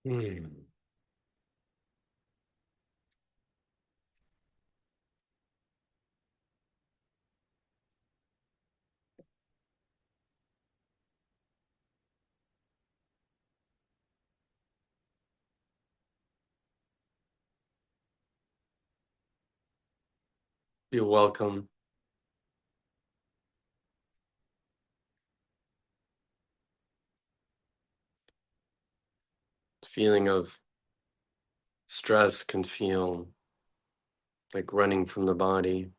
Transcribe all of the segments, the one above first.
Hmm. You're welcome. Feeling of stress can feel like running from the body.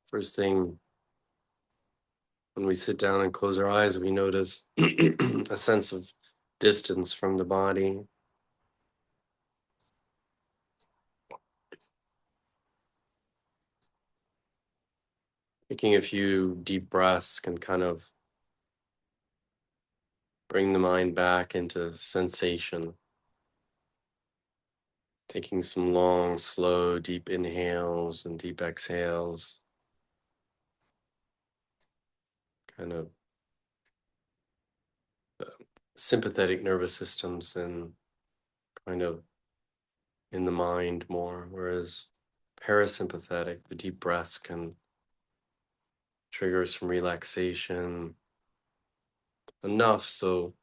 First thing, when we sit down and close our eyes, we notice a sense of distance from the body. Taking a few deep breaths can kind of bring the mind back into sensation. Taking some long, slow, deep inhales and deep exhales, kind of sympathetic nervous systems and kind of in the mind more, whereas parasympathetic, the deep breaths can trigger some relaxation enough so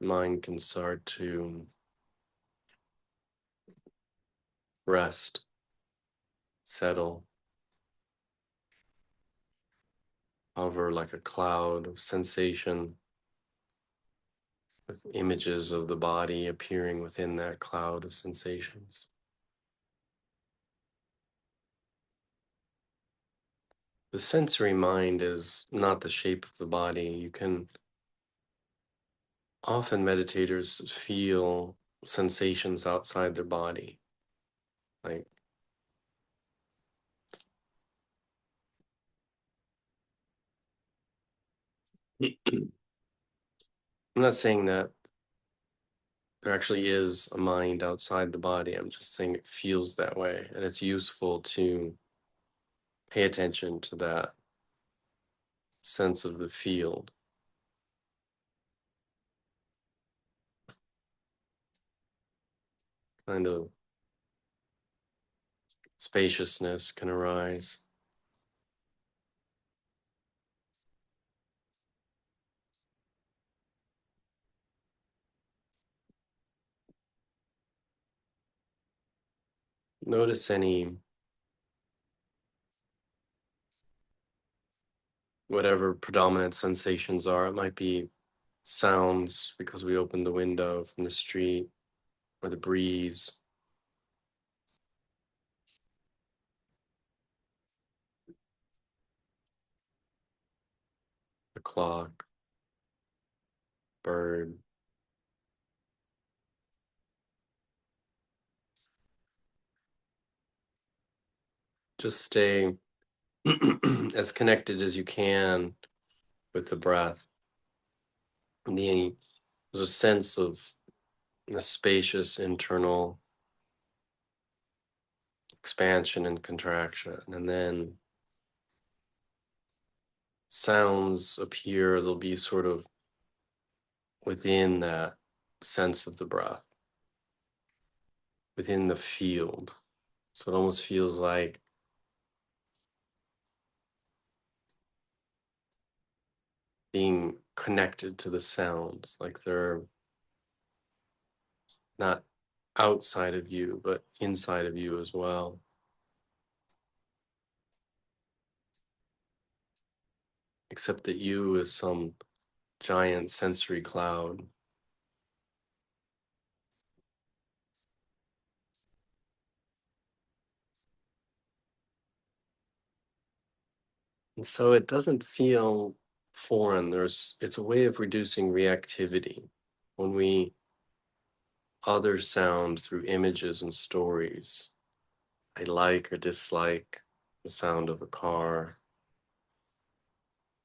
mind can start to rest, settle, hover like a cloud of sensation with images of the body appearing within that cloud of sensations. The sensory mind is not the shape of the body. You can often meditators feel sensations outside their body, like I'm not saying that there actually is a mind outside the body. I'm just saying it feels that way, and it's useful to pay attention to that sense of the field. Kind of spaciousness can arise. Notice any, whatever predominant sensations are. It might be sounds because we opened the window from the street, or the breeze, the clock, bird. Just stay as connected as you can with the breath. There's a sense of a spacious internal expansion and contraction, and then sounds appear. They'll be sort of within that sense of the breath, within the field. So it almost feels like being connected to the sounds, like they're not outside of you, but inside of you as well. Except that you is some giant sensory cloud. And so it doesn't feel foreign. It's a way of reducing reactivity. When we other sound through images and stories, I like or dislike the sound of a car.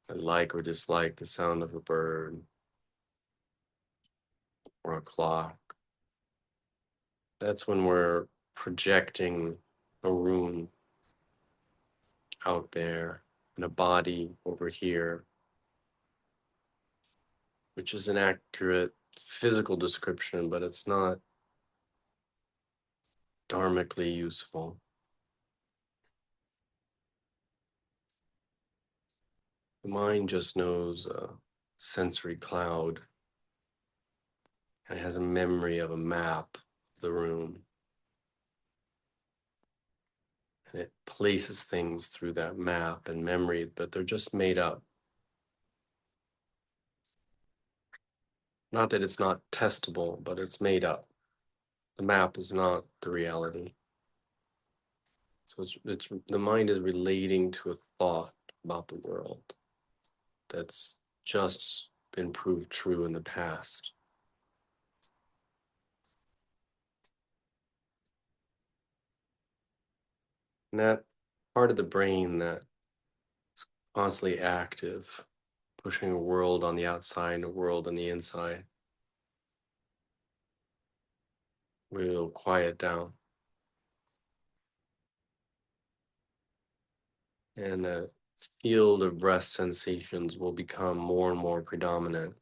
I like or dislike the sound of a bird or a clock. That's when we're projecting a room out there and a body over here. which is an accurate physical description, but it's not dharmically useful. The mind just knows a sensory cloud, and it has a memory of a map of the room. And it places things through that map and memory, but they're just made up. Not that it's not testable, but it's made up. The map is not the reality. So it's the mind is relating to a thought about the world that's just been proved true in the past. And that part of the brain that is constantly active, pushing a world on the outside and a world on the inside, will quiet down. And the field of breath sensations will become more and more predominant.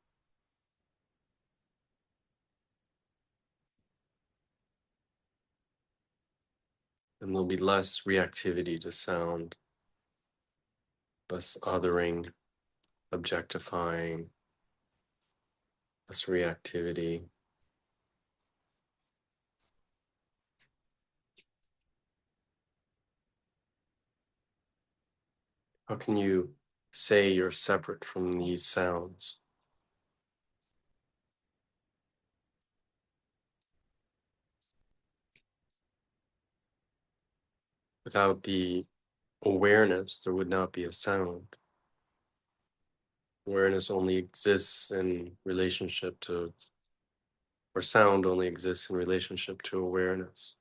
And there'll be less reactivity to sound, less othering, objectifying, less reactivity. How can you say you're separate from these sounds? Without the awareness, there would not be a sound. Awareness only exists in relationship to, or sound only exists in relationship to awareness.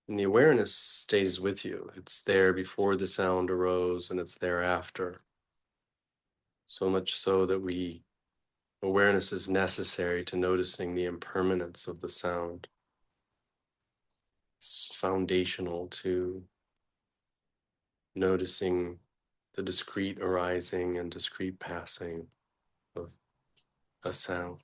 And the awareness stays with you. It's there before the sound arose and it's there after. So much so that awareness is necessary to noticing the impermanence of the sound. It's foundational to noticing the discrete arising and discrete passing of a sound.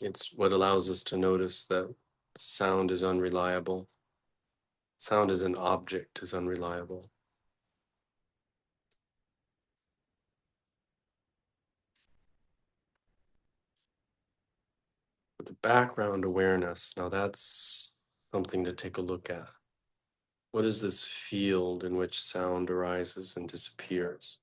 It's what allows us to notice that sound is unreliable. Sound as an object is unreliable. But the background awareness, now that's something to take a look at. What is this field in which sound arises and disappears?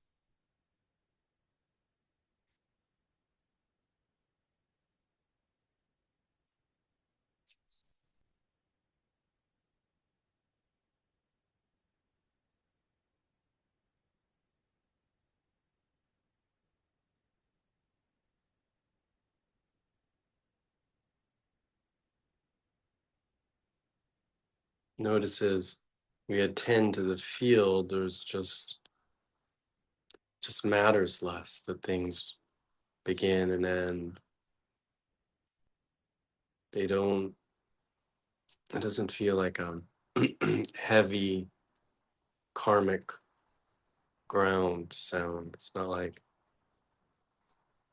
Notices we attend to the field, there's just matters less that things begin and end. They don't, it doesn't feel like a heavy karmic ground sound. It's not like,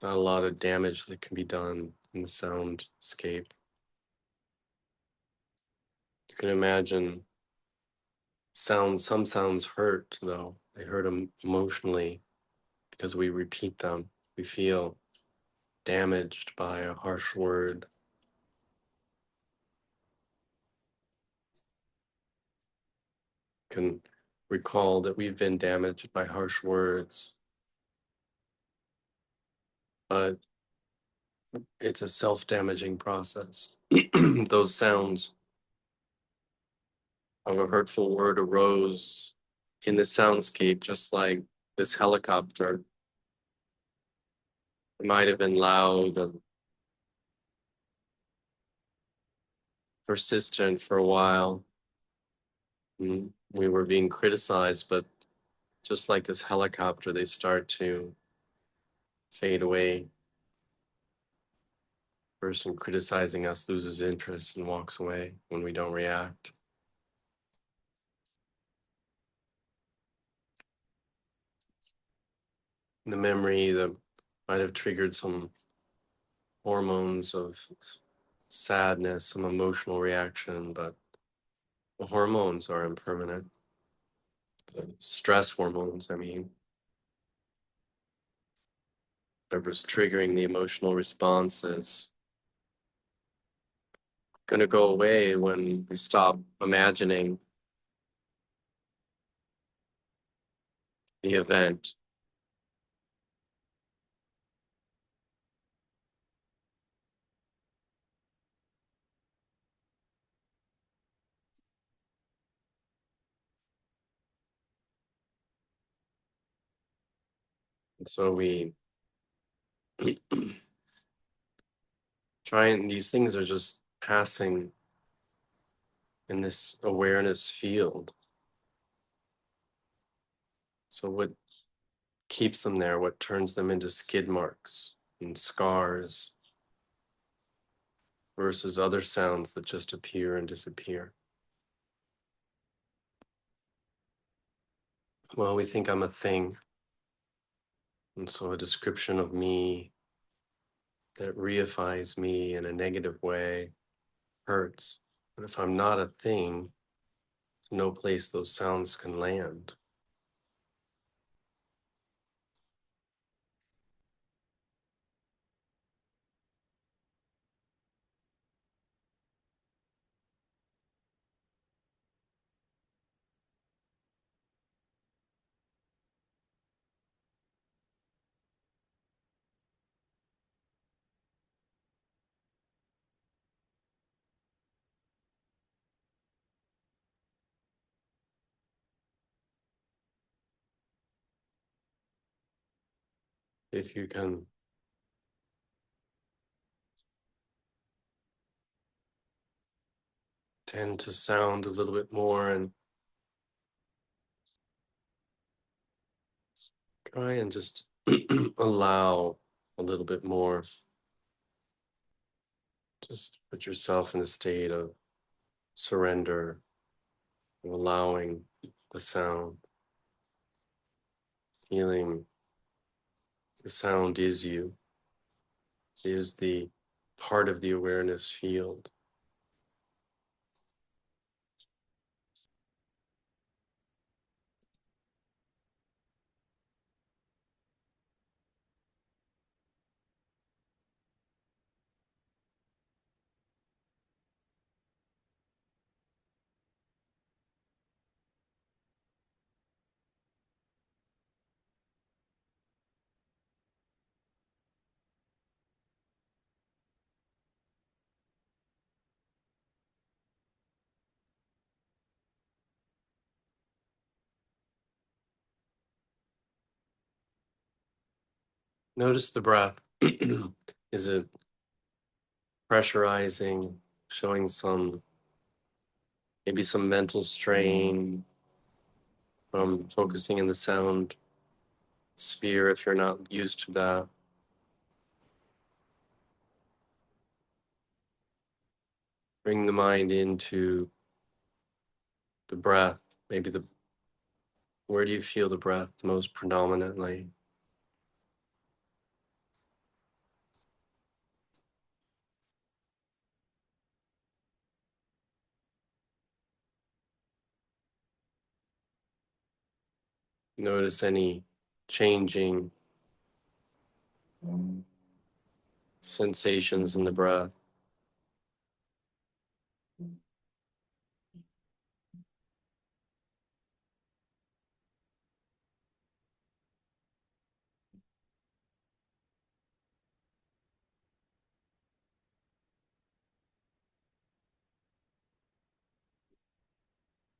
not a lot of damage that can be done in the soundscape. You can imagine some sounds hurt though. They hurt emotionally because we repeat them. We feel damaged by a harsh word. Can recall that we've been damaged by harsh words, but it's a self-damaging process. Those sounds of a hurtful word arose in the soundscape, just like this helicopter. It might have been loud and persistent for a while. We were being criticized, but just like this helicopter, they start to fade away. The person criticizing us loses interest and walks away when we don't react. the memory that might have triggered some hormones of sadness, some emotional reaction, but the hormones are impermanent. The stress hormones, I mean, whatever's triggering the emotional response is going to go away when we stop imagining the event. And so we try, and these things are just passing in this awareness field. So what keeps them there, what turns them into skid marks and scars versus other sounds that just appear and disappear? Well, we think I'm a thing. And so a description of me that reifies me in a negative way hurts. But if I'm not a thing, no place those sounds can land. If you can tend to sound a little bit more and try and just allow a little bit more. Just put yourself in a state of surrender, of allowing the sound, feeling the sound is you, is the part of the awareness field. Notice the breath. Is it pressurizing, showing maybe some mental strain from focusing in the sound sphere if you're not used to that? Bring the mind into the breath. Maybe where do you feel the breath most predominantly? Notice any changing sensations in the breath.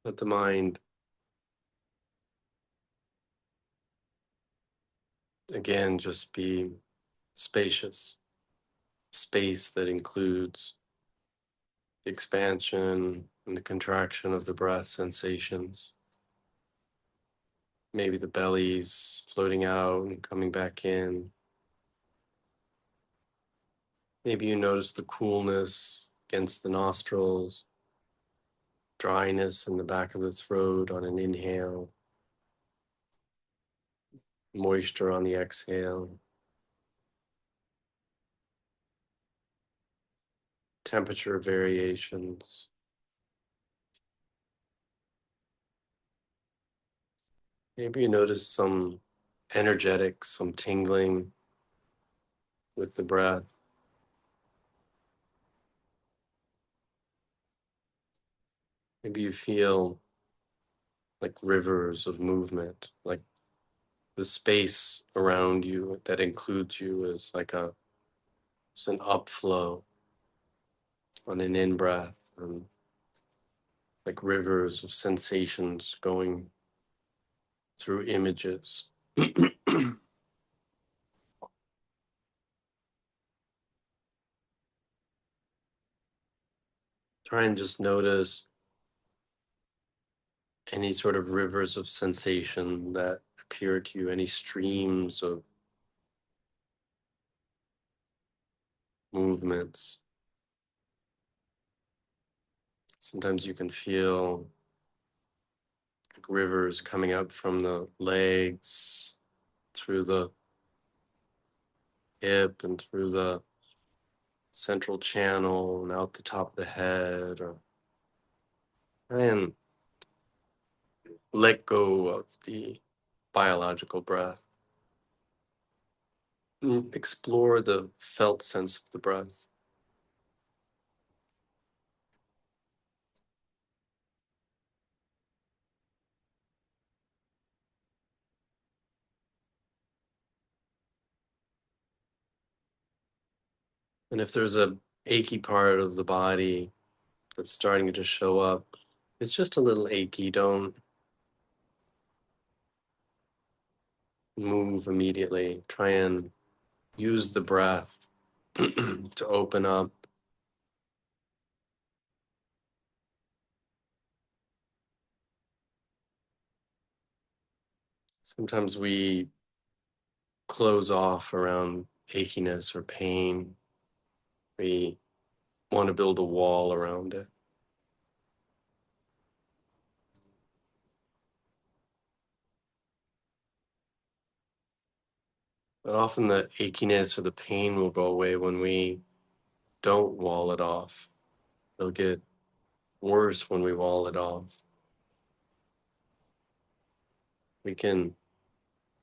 Let the mind again just be spacious, space that includes the expansion and the contraction of the breath sensations. Maybe the belly's floating out and coming back in. Maybe you notice the coolness against the nostrils, dryness in the back of the throat on an inhale. moisture on the exhale, temperature variations. Maybe you notice some energetics, some tingling with the breath. Maybe you feel like rivers of movement, like the space around you that includes you is like it's an upflow on an in-breath, and like rivers of sensations going through images. Try and just notice any sort of rivers of sensation that appear to you, any streams of movements. Sometimes you can feel like rivers coming up from the legs, through the hip, and through the central channel, and out the top of the head. Or and let go of the biological breath. Explore the felt sense of the breath. And if there's a achy part of the body that's starting to show up, it's just a little achy. Don't move immediately. Try and use the breath to open up. Sometimes we close off around achiness or pain. We want to build a wall around it. But often the achiness or the pain will go away when we don't wall it off. It'll get worse when we wall it off. We can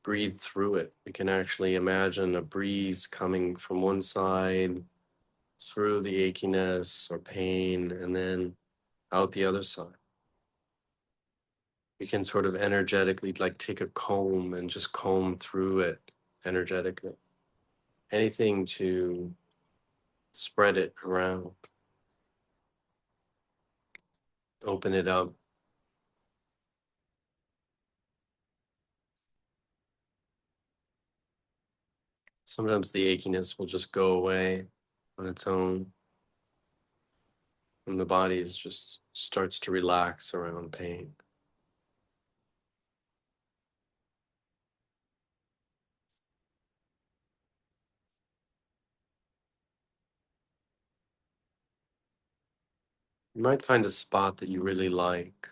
breathe through it. We can actually imagine a breeze coming from one side through the achiness or pain and then out the other side. We can sort of energetically like take a comb and just comb through it energetically. Anything to spread it around, open it up. Sometimes the achiness will just go away on its own, and the body just starts to relax around pain. You might find a spot that you really like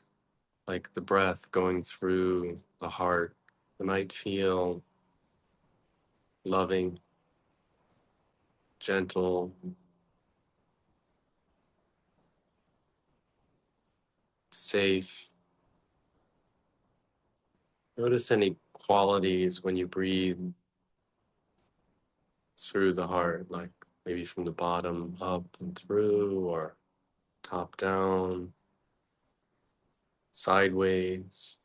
the breath going through the heart. It might feel loving, gentle, safe. Notice any qualities when you breathe through the heart, like maybe from the bottom up and through, or top down, sideways.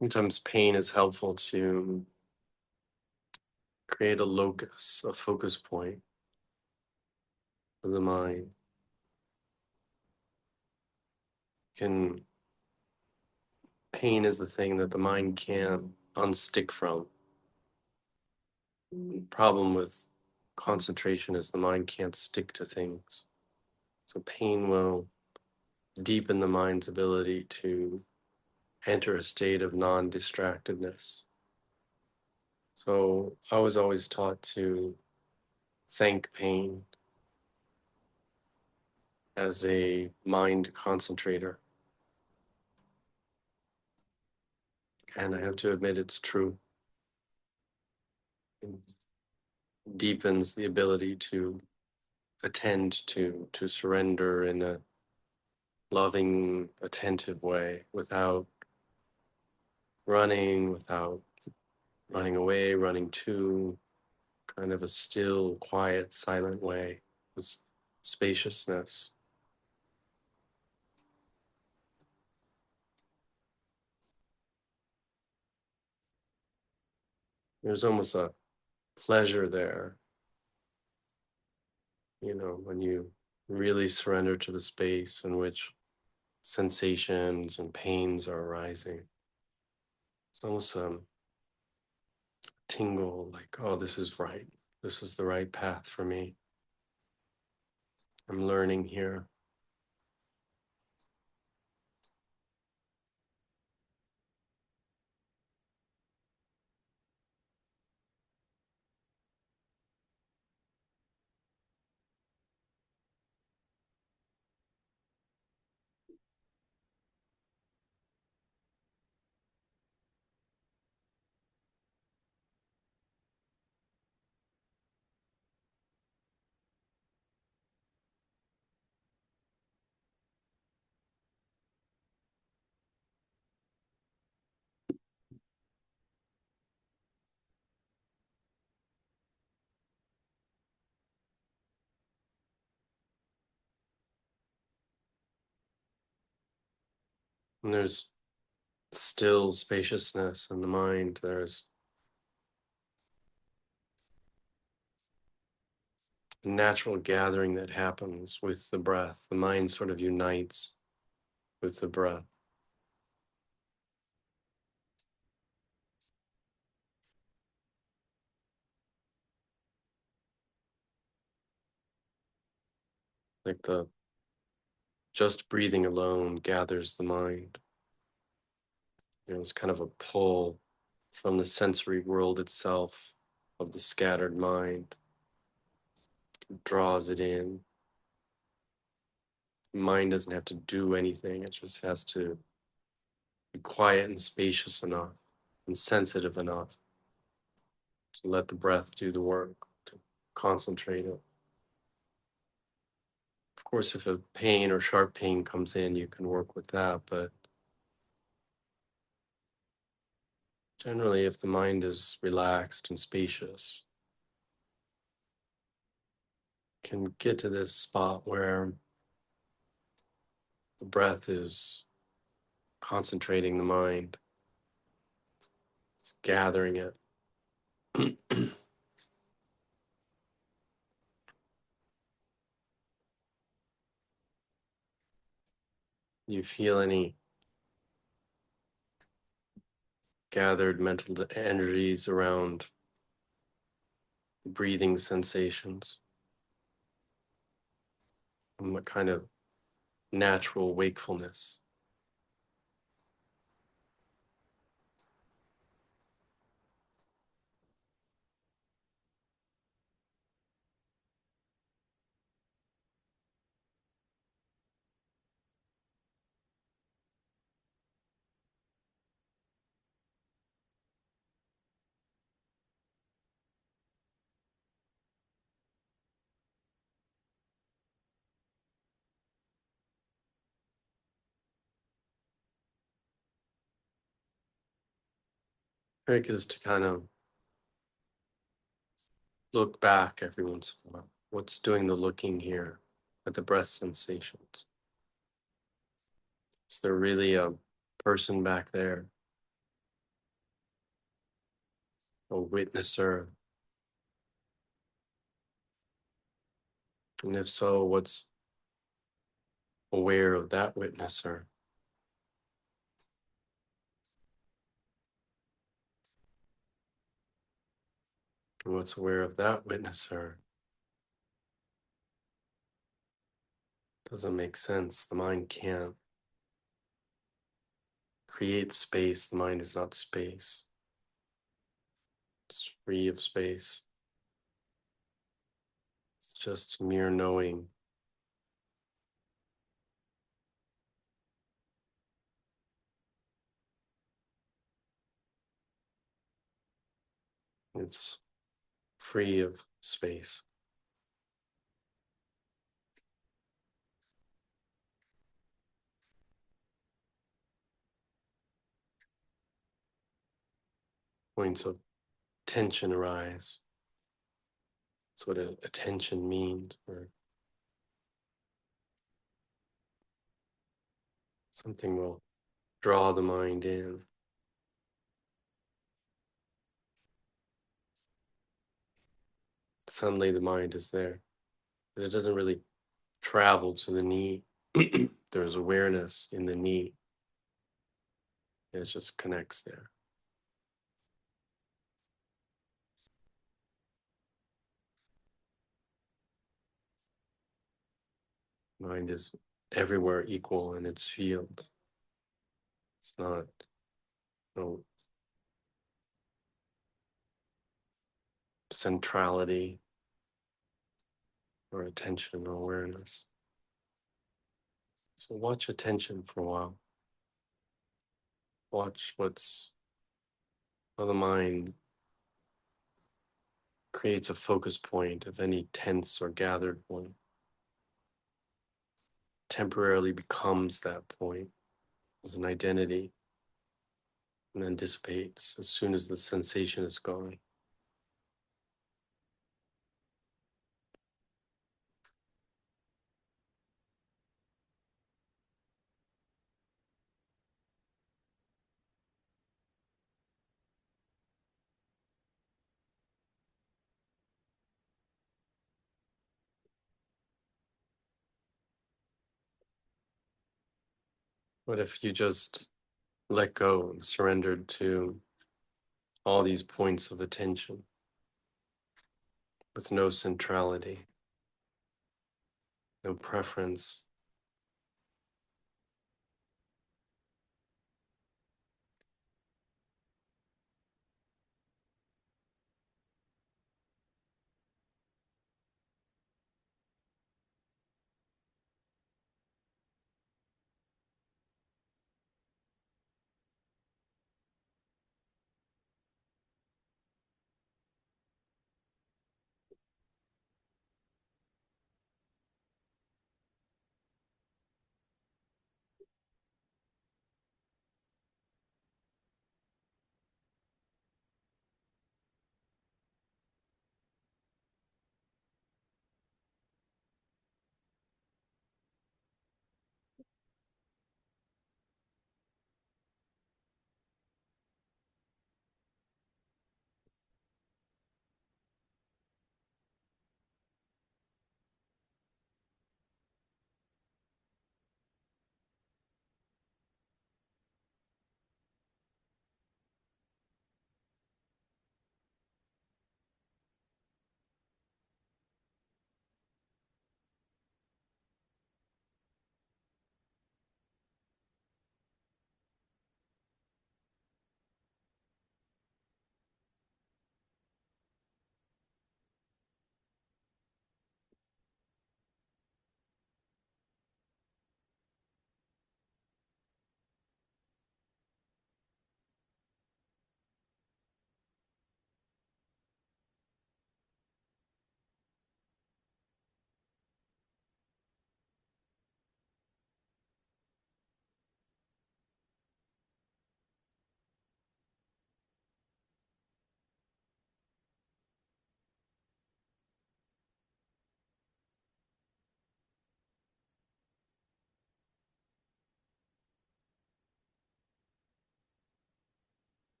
Sometimes pain is helpful to create a locus, a focus point for the mind. can pain is the thing that the mind can't unstick from. The problem with concentration is the mind can't stick to things. So pain will deepen the mind's ability to enter a state of non-distractedness. So I was always taught to thank pain as a mind concentrator. And I have to admit it's true. It deepens the ability to attend to surrender in a loving, attentive way without running, without running away, running to, kind of a still, quiet, silent way with spaciousness. There's almost a pleasure there, when you really surrender to the space in which sensations and pains are arising. It's almost a tingle, like, oh, this is right. This is the right path for me. I'm learning here. And there's still spaciousness in the mind. There's a natural gathering that happens with the breath. The mind sort of unites with the breath. Like the just breathing alone gathers the mind. It's kind of a pull from the sensory world itself of the scattered mind, draws it in. The mind doesn't have to do anything, it just has to be quiet and spacious enough and sensitive enough to let the breath do the work, to concentrate it. Of course, if a pain or sharp pain comes in, you can work with that, but generally, if the mind is relaxed and spacious, can get to this spot where the breath is concentrating the mind, it's gathering it. You feel any gathered mental energies around breathing sensations? And what kind of natural wakefulness? Trick is to kind of look back every once in a while. What's doing the looking here at the breath sensations? Is there really a person back there, a witnesser? And if so, what's aware of that witnesser? And what's aware of that witnesser doesn't make sense. The mind can't create space. The mind is not space. It's free of space. It's just mere knowing. It's free of space. Points of tension arise. That's what attention means, or something will draw the mind in. Suddenly the mind is there, but it doesn't really travel to the knee. There's awareness in the knee. It just connects there. Mind is everywhere equal in its field. It's not no centrality or attention or awareness. So watch attention for a while. Watch how the mind creates a focus point of any tense or gathered point. Temporarily becomes that point as an identity and then dissipates as soon as the sensation is gone. What if you just let go and surrendered to all these points of attention with no centrality, no preference?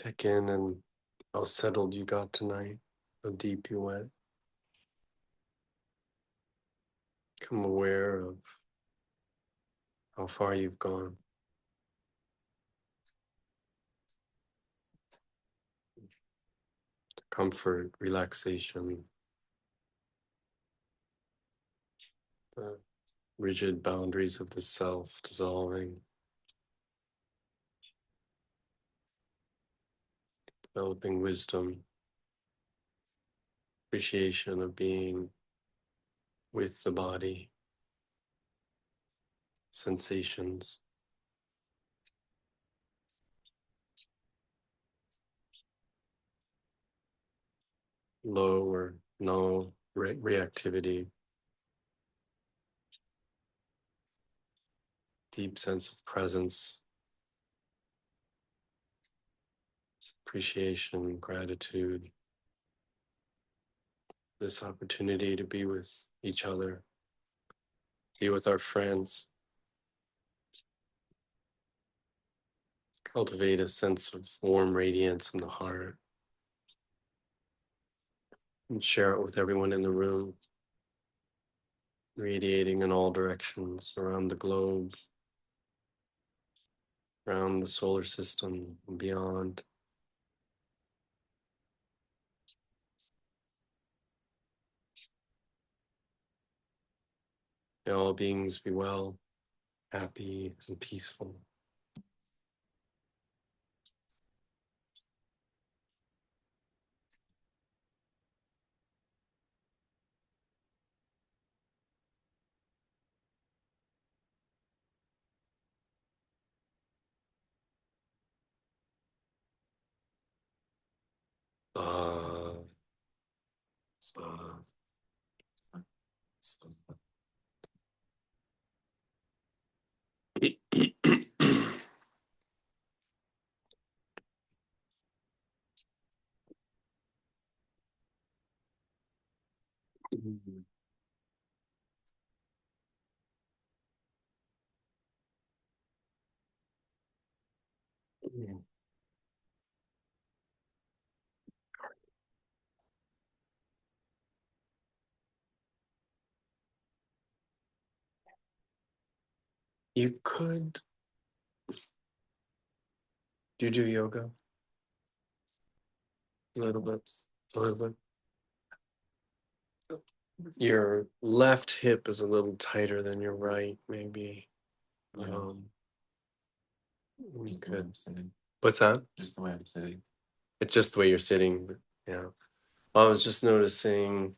Check in and how settled you got tonight, how deep you went. Become aware of how far you've gone. Comfort, relaxation, the rigid boundaries of the self dissolving, developing wisdom, appreciation of being with the body, sensations, low or no reactivity, deep sense of presence, appreciation, gratitude, this opportunity to be with each other, be with our friends, cultivate a sense of warm radiance in the heart, and share it with everyone in the room, radiating in all directions around the globe, around the solar system and beyond. May all beings be well, happy, and peaceful. Uh, uh, You could, do you do yoga? A little bit, a little bit. Your left hip is a little tighter than your right, maybe. Um, you could. What's that? Just the way I'm sitting. It's just the way you're sitting. Yeah. I was just noticing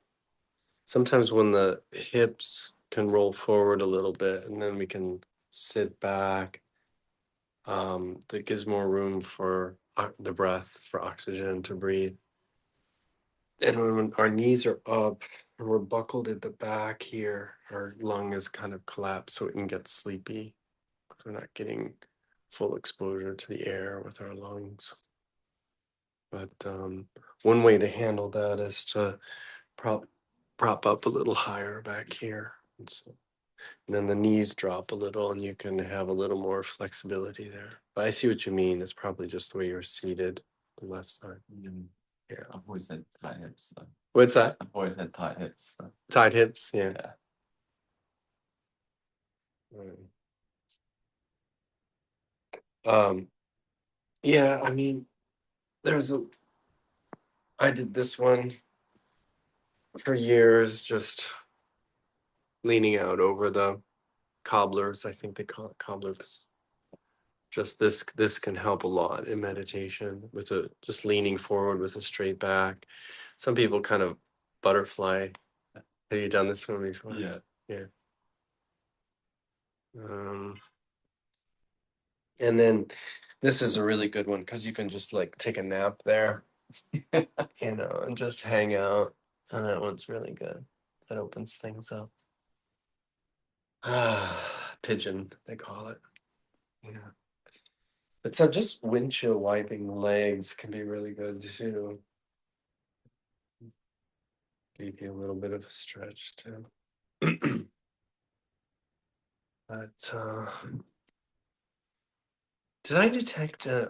sometimes when the hips can roll forward a little bit and then we can sit back, that gives more room for the breath, for oxygen to breathe. And when our knees are up and we're buckled at the back here, our lung is kind of collapsed so we can get sleepy. We're not getting full exposure to the air with our lungs. But one way to handle that is to prop up a little higher back here. And then the knees drop a little and you can have a little more flexibility there. But I see what you mean. It's probably just the way you're seated, the left side. Yeah. I've always had tight hips. So. What's that? I've always had tight hips. So. Tight hips, yeah. Um, yeah, I mean, I did this one for years, just leaning out over the cobblers. I think they call it cobblers. Just this can help a lot in meditation with just leaning forward with a straight back. Some people kind of butterfly. Have you done this one before? Yeah. Yeah. And then this is a really good one because you can just like take a nap there, and just hang out. And that one's really good. That opens things up. Pigeon, they call it. Yeah. But so just windshield wiping the legs can be really good too. Give you a little bit of a stretch too. But did I detect an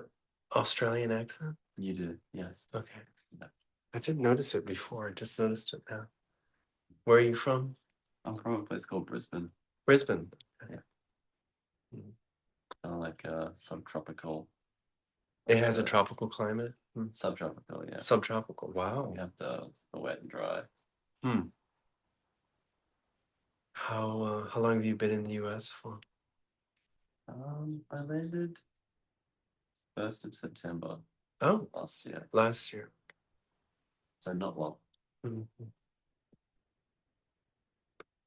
Australian accent? You do, yes. Okay. Yeah. I didn't notice it before. I just noticed it now. Where are you from? I'm from a place called Brisbane. Brisbane. Yeah. Mm. Kind of like a subtropical. It has a uh, tropical climate. Subtropical, yeah. Subtropical. Wow. We have the wet and dry. Hmm. How long have you been in the US for? I landed 1st of September Oh, last year, last year. so not long. Mhm.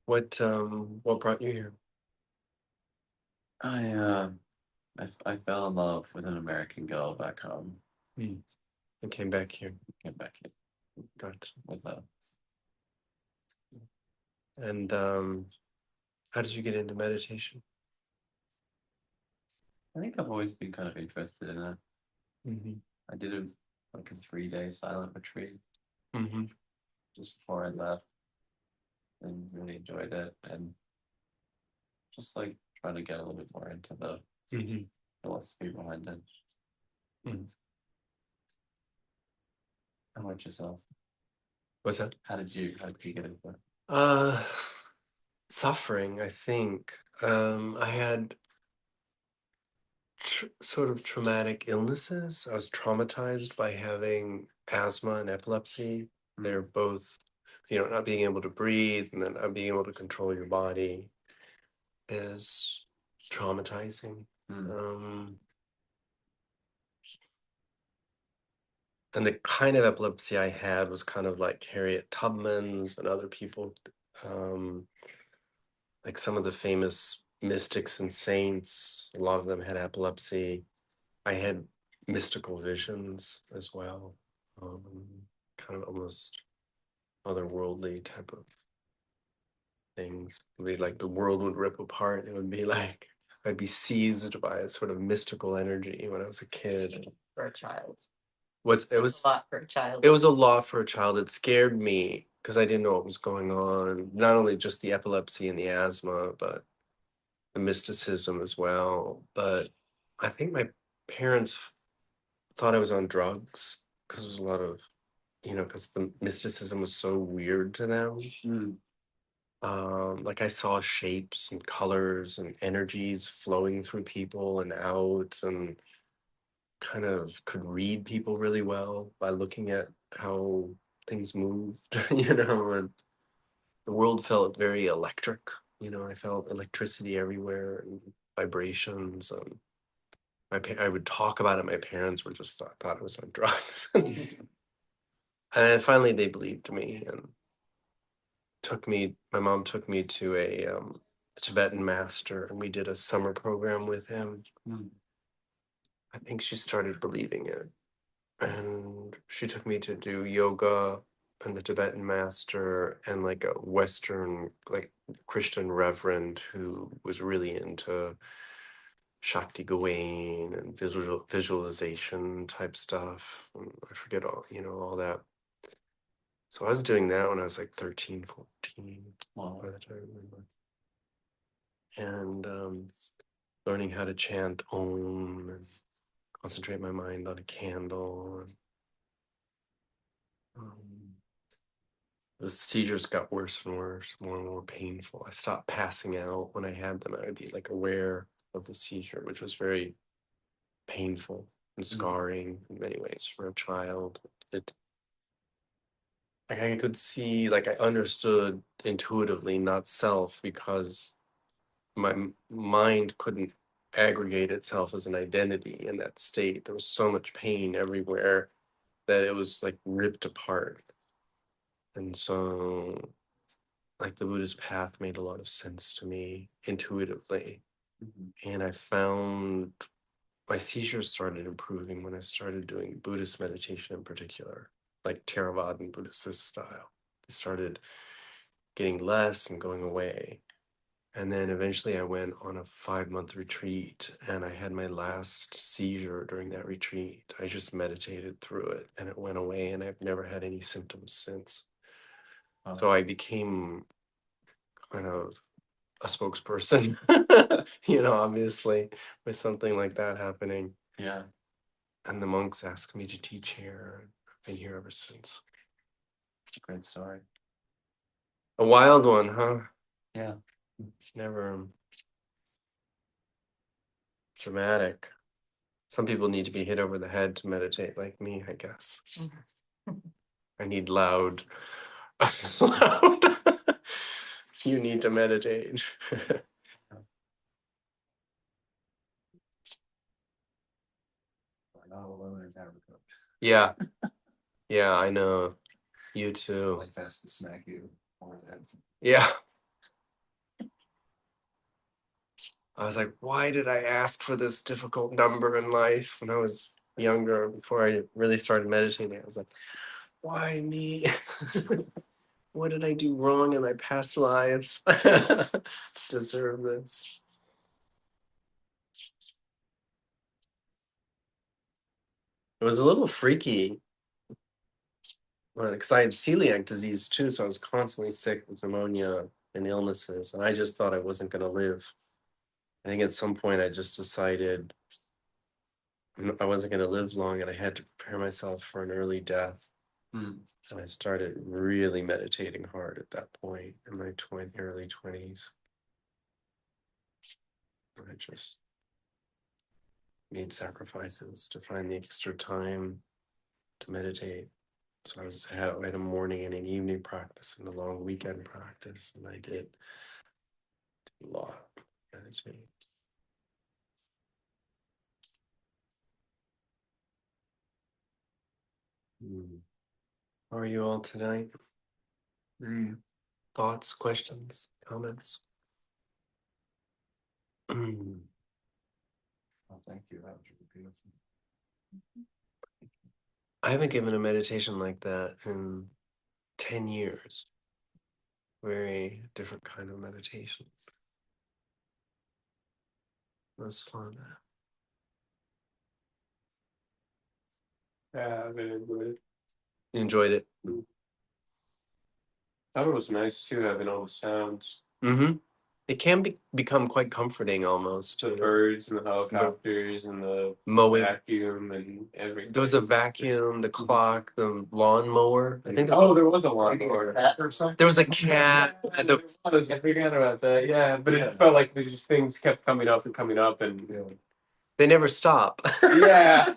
What brought you here? I fell in love with an American girl back home. Hmm. I came back here. Came back here Gotcha. with her. And how did you get into meditation? I think I've always been kind of interested in it. Mm-hmm. I did like a 3-day silent retreat Mm-hmm. just before I left and really enjoyed it, and just like trying to get a little bit more into the Mm-hmm. philosophy behind it. Mm. How about yourself? What's that? How did you get into it? Uh, Suffering, I think. I had sort of traumatic illnesses. I was traumatized by having asthma and epilepsy. They're both, not being able to breathe and then not being able to control your body is traumatizing. Mm. Um, and the kind of epilepsy I had was kind of like Harriet Tubman's and other people, um, like some of the famous mystics and saints. A lot of them had epilepsy. I had mystical visions as well, um, kind of almost otherworldly type of things. It'd be like the world would rip apart. It would be like I'd be seized by a sort of mystical energy when I was a kid. For a child. It was A lot for a child. it was a lot for a child. It scared me because I didn't know what was going on. Not only just the epilepsy and the asthma, but the mysticism as well. But I think my parents thought I was on drugs because there was a lot of, because the mysticism was so weird to them. Mm. Like I saw shapes and colors and energies flowing through people and out, and kind of could read people really well by looking at how things moved, and the world felt very electric. I felt electricity everywhere and vibrations, and I would talk about it. My parents were just thought I was on drugs. And finally they believed me and my mom took me to a Tibetan master, and we did a summer program with him. Mm. I think she started believing it, and she took me to do yoga and the Tibetan master and like a Western, like Christian reverend who was really into Shakti Gawain and visualization type stuff. And I forget all that. So I was doing that when I was like 13, 14, Wow. by the time I remember. And learning how to chant Om and concentrate my mind on a candle. And, the seizures got worse and worse, more and more painful. I stopped passing out when I had them. I would be like aware of the seizure, which was very painful and scarring in many ways for a child. It like I could see, like I understood intuitively, not self, because my mind couldn't aggregate itself as an identity in that state. There was so much pain everywhere that it was like ripped apart. And so like the Buddhist path made a lot of sense to me intuitively. Mm-hmm. And I found my seizures started improving when I started doing Buddhist meditation in particular, like Theravadan Buddhist style. They started getting less and going away. And then eventually I went on a 5-month retreat, and I had my last seizure during that retreat. I just meditated through it and it went away, and I've never had any symptoms since. So I became kind of a spokesperson, obviously, with something like that happening. Yeah. And the monks asked me to teach here. I've been here ever since. It's a great story. A wild one, huh? Yeah. Never dramatic. Some people need to be hit over the head to meditate, like me, I guess. I need loud. Loud. You need to meditate. We're not alone in Africa. Yeah. Yeah, I know. You too. Like that's to smack you over the head. Yeah. I was like, why did I ask for this difficult number in life when I was younger, before I really started meditating? I was like, why me? What did I do wrong in my past lives to deserve this? It was a little freaky because I had celiac disease too, so I was constantly sick with pneumonia and illnesses, and I just thought I wasn't going to live. I think at some point I just decided I wasn't going to live long, and I had to prepare myself for an early death. And I started really meditating hard at that point in my early 20s. I just made sacrifices to find the extra time to meditate. So I had a morning and an evening practice and a long weekend practice, and I did a lot of meditating. How are you all tonight? Any thoughts, questions, comments? Oh, thank you. That was really beautiful. I haven't given a meditation like that in 10 years. Very different kind of meditation. It was fun. Yeah, I really enjoyed it. You enjoyed it? Thought it was nice too, having all the sounds, Mm-hmm. It can become quite comforting almost. the birds and the helicopters and the Mowing. vacuum and everything. There was a vacuum, the clock, the lawnmower. I think. Oh, there was a lawnmower. Or something. There was a cat. I forgot about that. Yeah, but it felt like these things kept coming up and They never stop. yeah.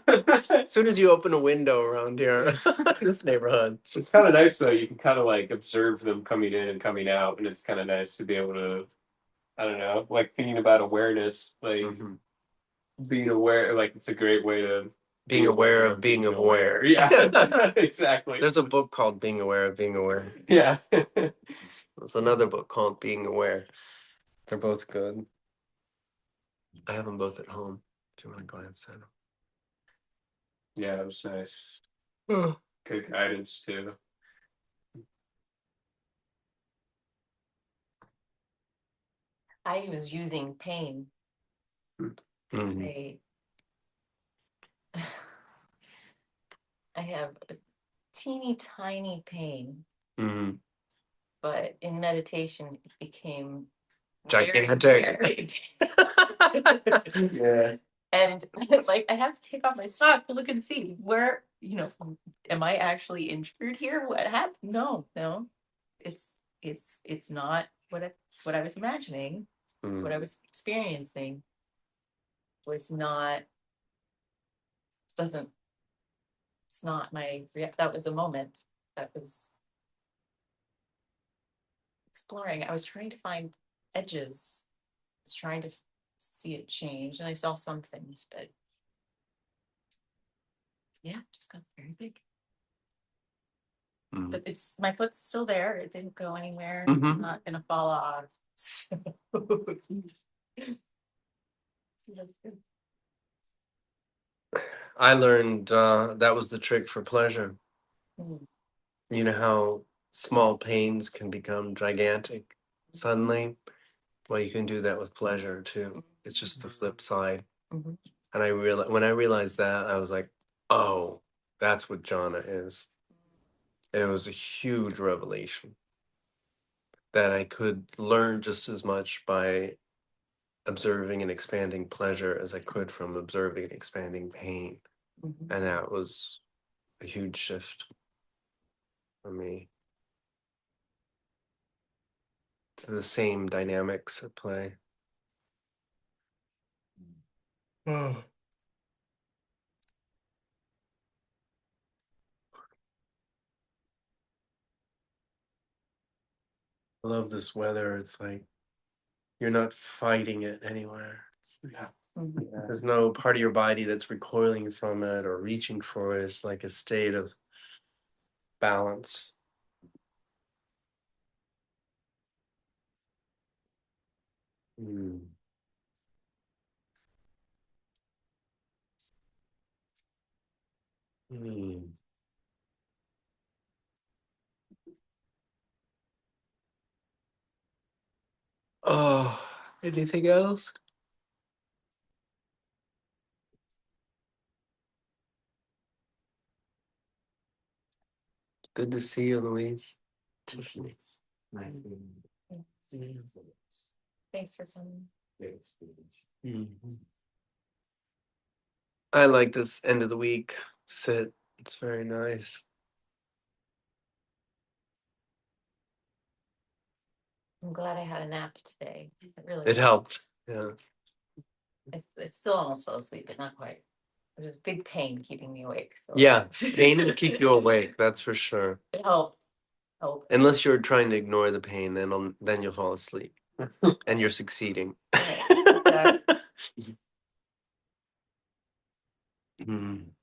As soon as you open a window around here, this neighborhood. It's kind of nice though. You can kind of like observe them coming in and coming out, and it's kind of nice to be able to, I don't know, like thinking about awareness, like being aware. Like it's a great way to being aware of being aware. Yeah, exactly. There's a book called Being Aware of Being Aware. Yeah. There's another book called Being Aware. They're both good. I have them both at home if you want to glance at them. Yeah, it was nice. Oh. Good guidance too. I was using pain. Mhm. I have a teeny tiny pain, Mhm. but in meditation it became Gigantic. Yeah. And like I have to take off my sock to look and see where, am I actually injured here? What happened? No. It's not what I was imagining. What I was experiencing was not doesn't it's not that was a moment that was exploring. I was trying to find edges. I was trying to see it change, and I saw some things, but yeah, it just got very big. But my foot's still there. It didn't go anywhere. It's not gonna fall off. So that's good. I learned that was the trick for pleasure. You know how small pains can become gigantic suddenly? Well, you can do that with pleasure too. It's just the flip side. And when I realized that, I was like, oh, that's what jhana is. It was a huge revelation that I could learn just as much by observing and expanding pleasure as I could from observing and expanding pain. Mhm. And that was a huge shift for me. It's the same dynamics at play. Oh. I love this weather. It's like you're not fighting it anywhere. Mhm. There's no part of your body that's recoiling from it or reaching for it. It's like a state of balance. Mm. Mm. Oh, anything else? Good to see you, Louise. Tiffany. Nice. Thanks for coming. I like this end of the week sit. It's very nice. I'm glad I had a nap today. It really It helped. Yeah. I still almost fell asleep, but not quite. It was big pain keeping me awake. So Yeah. Pain will keep you awake. That's for sure. it helped. Helped. Unless you're trying to ignore the pain, then you'll fall asleep, and you're succeeding. Right, Mm.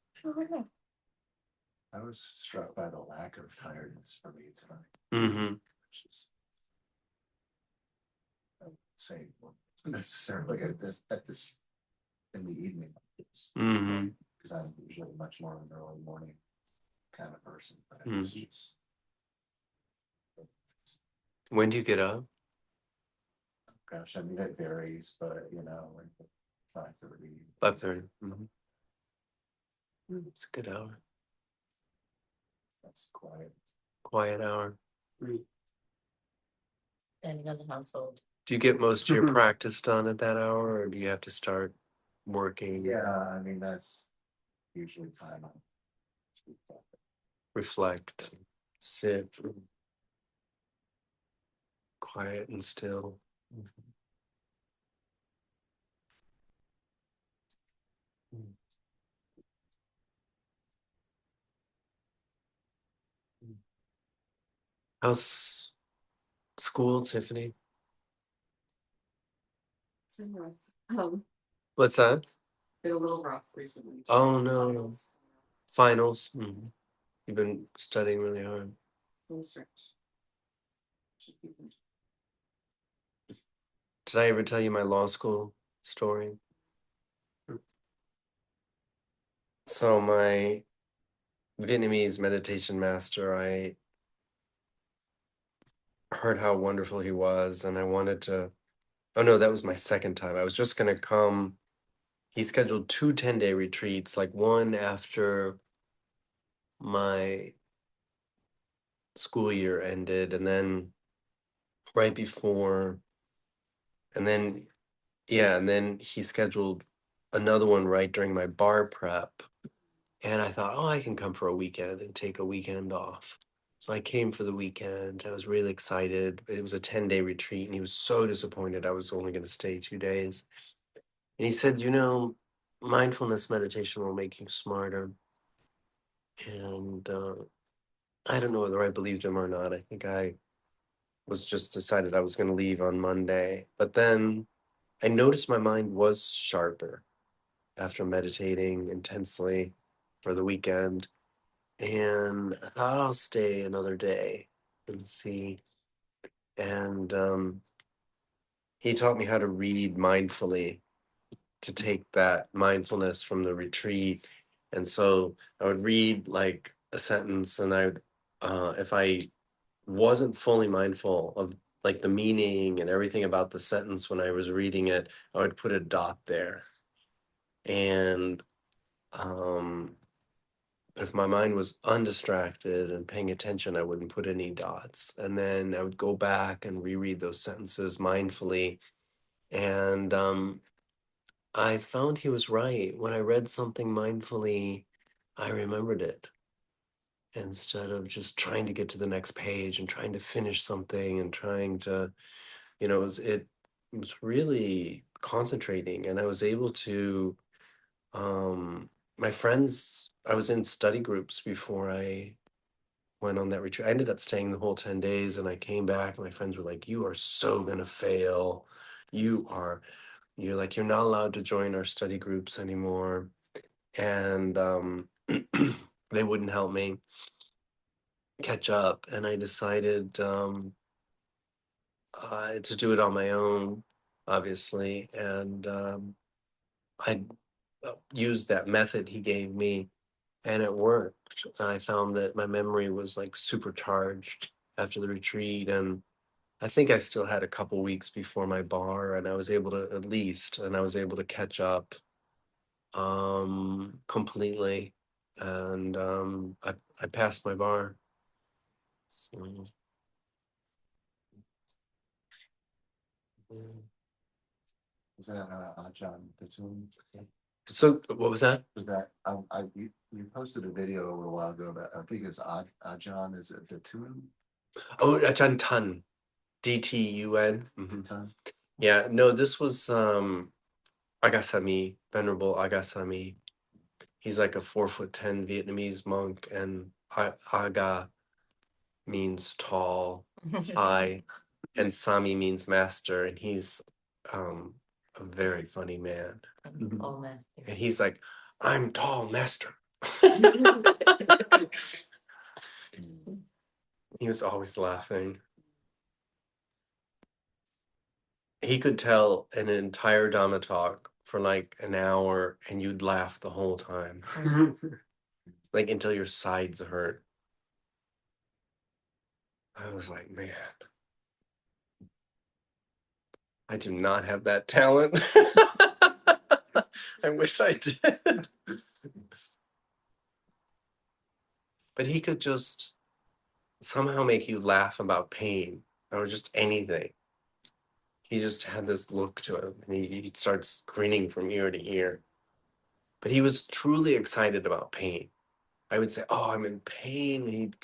I was struck by the lack of tiredness for me tonight, Mm-hmm. which is saying necessarily at this in the evening. Mm-hmm. Because I'm usually much more of an early morning kind of person, but it Mm. was just When do you get up? gosh, I mean it varies, but like 5:30. 5:30. Mm-hmm. It's a good hour. That's quiet. Quiet hour. Depending on the household. Do you get most of your practice done at that hour, or do you have to start working? Yeah, I mean that's usually time I Reflect, sit, quiet and still. How's school, Tiffany? It's been rough. What's that? Been a little rough recently. Oh no. Finals. Mhm. You've been studying really hard. Full stretch. Should be good. Did I ever tell you my law school story? So my Vietnamese meditation master, I heard how wonderful he was, and I wanted to. Oh no, that was my second time. I was just gonna come. He scheduled 2 10-day retreats, like one after my school year ended, and then right before, and then yeah, and then he scheduled another one right during my bar prep. And I thought, oh, I can come for a weekend and take a weekend off. So I came for the weekend. I was really excited. It was a 10-day retreat, and he was so disappointed I was only going to stay 2 days. And he said, mindfulness meditation will make you smarter. And I don't know whether I believed him or not. I think I was just decided I was going to leave on Monday. But then I noticed my mind was sharper after meditating intensely for the weekend. And I thought I'll stay another day and see. And he taught me how to read mindfully, to take that mindfulness from the retreat. And so I would read like a sentence, and if I wasn't fully mindful of like the meaning and everything about the sentence when I was reading it, I would put a dot there. And but if my mind was undistracted and paying attention, I wouldn't put any dots. And then I would go back and reread those sentences mindfully. And I found he was right. When I read something mindfully, I remembered it instead of just trying to get to the next page and trying to finish something and trying to, it was really concentrating, and I was able to, my friends, I was in study groups before I went on that retreat. I ended up staying the whole 10 days, and I came back and my friends were like, "You are so gonna fail. You are, you're like, you're not allowed to join our study groups anymore." And they wouldn't help me catch up. And I decided to do it on my own, obviously. And I used that method he gave me, and it worked. I found that my memory was like supercharged after the retreat, and I think I still had a couple weeks before my bar, and I was able to catch up completely, and I passed my bar. So, yeah. Is that Ajahn Patul? So what was that? Was that you posted a video a little while ago that I think it's Ajahn, is it the tune? Oh, Ajahn Tun, DTUN. Ton? Yeah, no, this was Agasami, Venerable Agasami. He's like a 4'10" Vietnamese monk, and Aga means tall, high, and Sami means master, and he's a very funny man. All master. And he's like, "I'm tall, master." He was always laughing. He could tell an entire Dhamma talk for like an hour, and you'd laugh the whole time, like until your sides hurt. I was like, man, I do not have that talent. I wish I did. But he could just somehow make you laugh about pain or just anything. He just had this look to him, and he starts grinning from ear to ear. But he was truly excited about pain. I would say, "Oh, I'm in pain." And he'd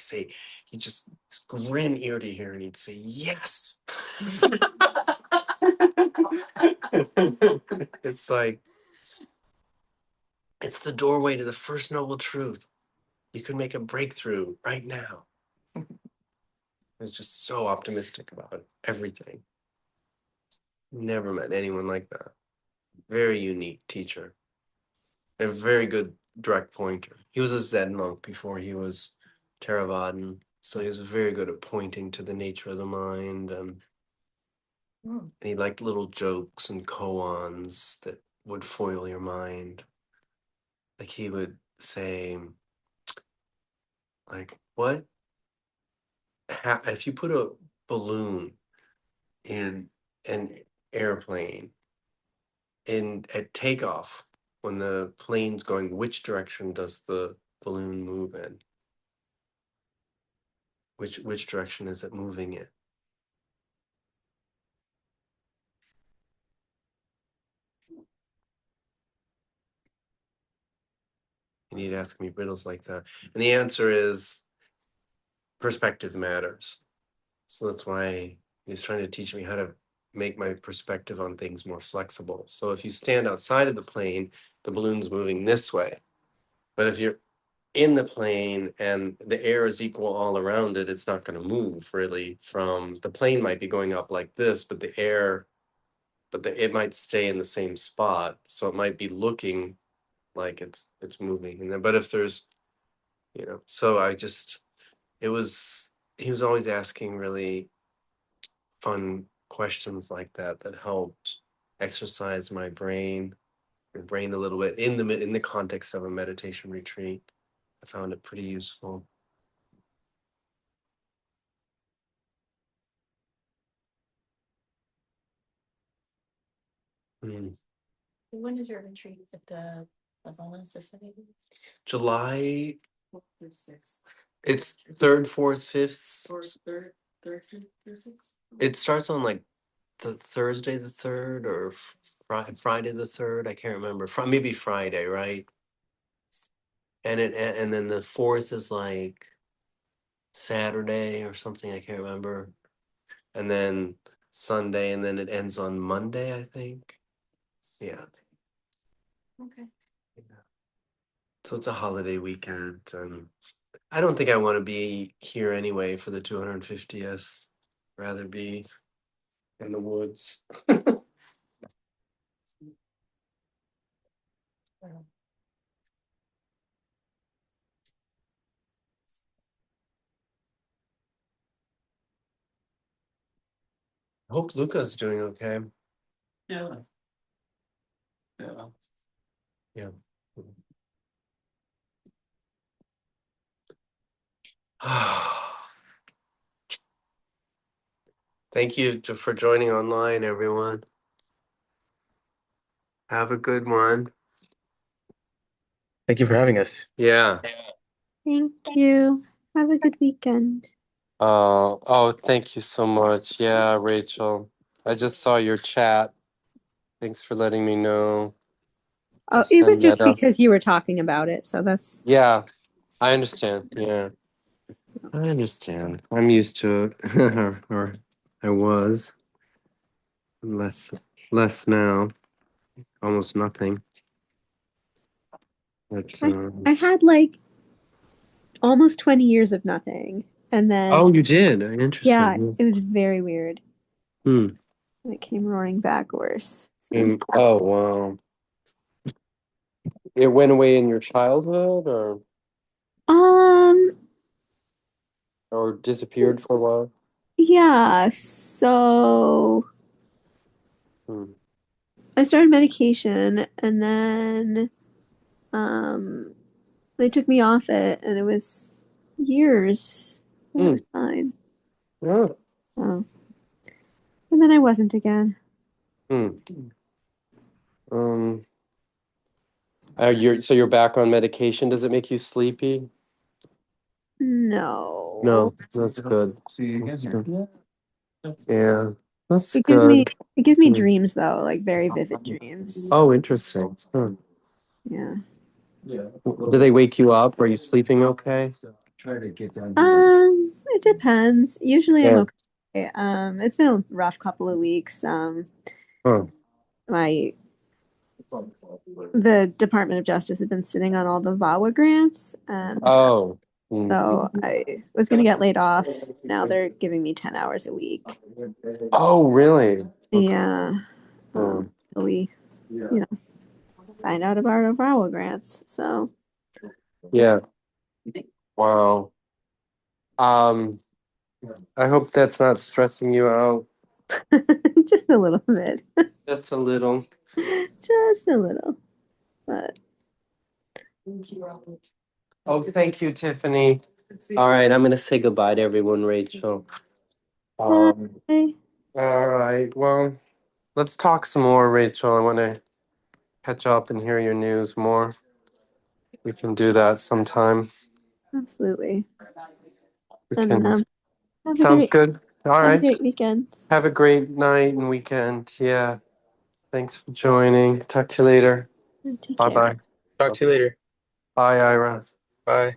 just grin ear to ear, and he'd say, "Yes." It's like, it's the doorway to the first noble truth. You can make a breakthrough right now. I was just so optimistic about everything. Never met anyone like that. Very unique teacher. A very good direct pointer. He was a Zen monk before he was Theravadan, so he was very good at pointing to the nature of the mind, and he liked little jokes and koans that would foil your mind. Like he would say, like, what? If you put a balloon in an airplane at takeoff, when the plane's going, which direction does the balloon move in? Which direction is it moving in? You need to ask me riddles like that. And the answer is perspective matters. So that's why he's trying to teach me how to make my perspective on things more flexible. So if you stand outside of the plane, the balloon's moving this way. But if you're in the plane and the air is equal all around it, it's not going to move really from the plane might be going up like this, but it might stay in the same spot. So it might be looking like it's moving. And then, but if there's, so he was always asking really fun questions like that helped exercise my brain a little bit in the context of a meditation retreat. I found it pretty useful. When is your retreat at the Lavana Society? July, Through 6th. it's 3rd, 4th, 5th. Or third through 6th. It starts on like the Thursday the 3rd or Friday the 3rd. I can't remember. Maybe Friday, right? And then the 4th is like Saturday or something. I can't remember. And then Sunday, and then it ends on Monday, I think. Yeah. Okay. So it's a holiday weekend. I don't think I want to be here anyway for the 250th. Rather be in the woods. I hope Luca's doing okay. Yeah. Yeah. Yeah. Thank you for joining online, everyone. Have a good one. Thank you for having us. Yeah. Thank you. Have a good weekend. Oh, thank you so much. Yeah, Rachel. I just saw your chat. Thanks for letting me know. Oh, it Send was just that up. because you were talking about it, so that's Yeah, I understand. Yeah, I understand. I'm used to it, or I was. Less now. Almost nothing. But I had like almost 20 years of nothing. And then oh, you did. yeah, Interesting. it was very weird. Hmm. And it came roaring back worse. So. Oh wow. It went away in your childhood, Um, or disappeared for a while. yeah, so Hmm. I started medication and then they took me off it and it was years. And it was fine. Yeah. So, and then I wasn't again. Hmm. Um. So you're back on medication. Does it make you sleepy? No. No, that's good. See you again here. Yeah, that's It gives me good. Hmm. dreams though, like very vivid dreams. Oh, interesting. Huh. Yeah. Do they wake you up? Are you sleeping okay? Try to get down. It depends. Usually I'm Yeah. okay. It's been a rough couple of weeks. Huh. The Department of Justice had been sitting on all the VAWA grants, and Oh. Hmm. so I was gonna get laid off. Now they're giving me 10 hours a week. Oh, really? Yeah. Hmm. Till we, find out about our VAWA grants. So Yeah. Wow. Um, I hope that's not stressing you out. just a little bit. Just a little. Just a little. But Oh, thank you, Tiffany. All right, I'm gonna say goodbye to everyone, Rachel. bye. All right. Well, let's talk some more, Rachel. I want to catch up and hear your news more. We can do that sometime. Absolutely. We And can. have a Sounds great good. All have a right. great weekend. Have a great night and weekend. Yeah. Thanks for joining. Talk to you later. And take Bye care. bye. Talk to you later. Bye, Ira. Bye.